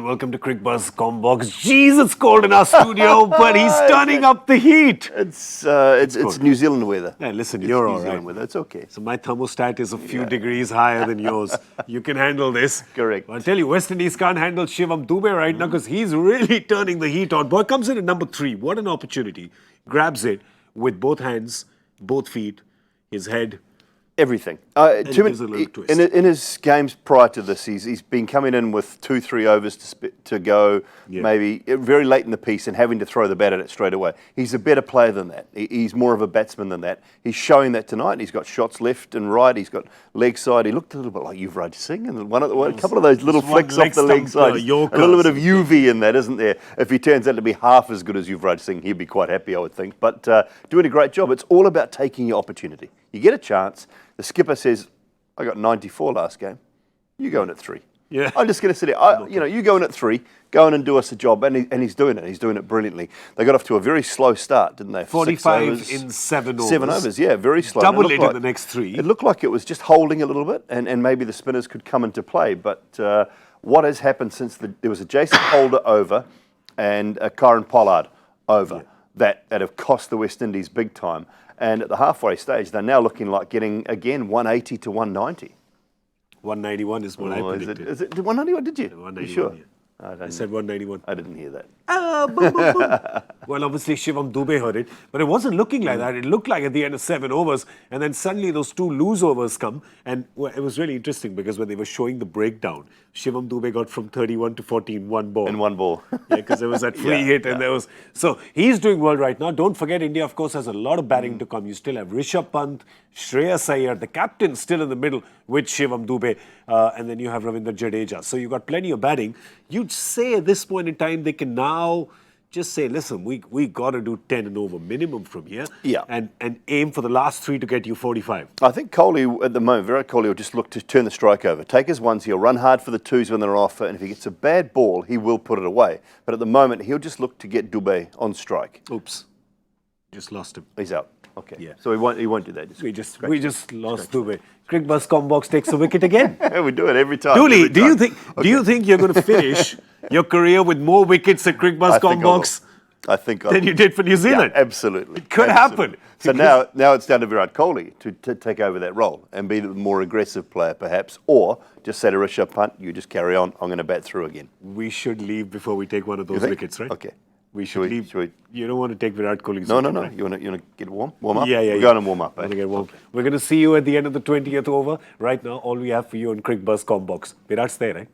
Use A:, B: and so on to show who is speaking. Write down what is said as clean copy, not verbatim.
A: everyone. Welcome to Cricbuzz Comm. Jeez, it's cold in our studio, but he's turning up the heat.
B: It's New Zealand weather.
A: Yeah, listen,
B: It's
A: you're
B: New
A: all
B: Zealand
A: right.
B: weather. It's okay.
A: So my thermostat is a few degrees higher than yours. You can handle this.
B: Correct.
A: I'll tell you, West Indies can't handle Shivam Dube right now because he's really turning the heat on. Boy comes in at number 3. What an opportunity. Grabs it with both hands, both feet, his head.
B: Everything.
A: gives it a little twist.
B: In his games prior to this, he's been coming in with 2-3 overs to go, maybe very late in the piece, and having to throw the bat at it straight away. He's a better player than that. He's more of a batsman than that. He's showing that tonight. He's got shots left and right. He's got leg side. He looked a little bit like Yuvraj Singh, and a couple of those little flicks off the leg side. A little bit of UV in that, isn't there? If he turns out to be half as good as Yuvraj Singh, he'd be quite happy, I would think. But doing a great job. It's all about taking your opportunity. You get a chance. The skipper says, I got 94 last game. You go in at 3.
A: Yeah.
B: I'm just going to sit here. You go in at 3, go in and do us a job. And he's doing it. He's doing it brilliantly. They got off to a very slow start, didn't they?
A: 45 in 7 overs.
B: 7 overs, yeah, very slow.
A: Double it in the next 3.
B: It looked like it was just holding a little bit, and maybe the spinners could come into play. But what has happened since there was a Jason Holder over and a Kieran Pollard over that have cost the West Indies big time. And at the halfway stage, they're now looking like getting, again, 180 to 190.
A: 191 is what I predicted.
B: Is it 191, did you?
A: 191,
B: You sure?
A: yeah. I said 191.
B: I didn't hear that.
A: Boom, boom, boom. Well, obviously, Shivam Dube heard it, but it wasn't looking like that. It looked like at the end of 7 overs, and then suddenly those 2 loose overs come, and it was really interesting because when they were showing the breakdown, Shivam Dube got from 31 to 14, 1 ball.
B: In 1 ball.
A: Yeah, because there was that free hit, and there was... So, he's doing well right now. Don't forget, India, of course, has a lot of batting to come. You still have Rishabh Pant, Shreyas Iyer, the captain still in the middle with Shivam Dube, and then you have Ravindra Jadeja. So, you've got plenty of batting. You'd say at this point in time, they can now just say, listen, we got to do 10 and over minimum from here, and aim for the last 3 to get you 45.
B: I think Kohli, at the moment, Virat Kohli will just look to turn the strike over. Take his ones, he'll run hard for the 2s when they're off, and if he gets a bad ball, he will put it away. But at the moment, he'll just look to get Dube on strike.
A: Oops. Just lost him.
B: He's out. Okay.
A: Yeah.
B: So he won't do that.
A: We just lost Dube. Cricbuzz Comm takes a wicket again.
B: We do it every time.
A: Dooley, do you think you're going to finish your career with more wickets at Cricbuzz Comm
B: I think
A: than you did for New Zealand?
B: Yeah, absolutely.
A: It could happen.
B: So now it's down to Virat Kohli to take over that role and be the more aggressive player perhaps, or just say to Rishabh Pant, you just carry on, I'm going to bat through again.
A: We should leave before we take one of those wickets, right?
B: Okay.
A: We should leave. You don't want to take Virat Kohli's
B: No.
A: wicket, right?
B: You want to get warm? Warm up?
A: Yeah.
B: We're going to warm up.
A: Get warm. We're going to see you at the end of the 20th over. Right now, all we have for you on Cricbuzz Comm. Virat's there, right?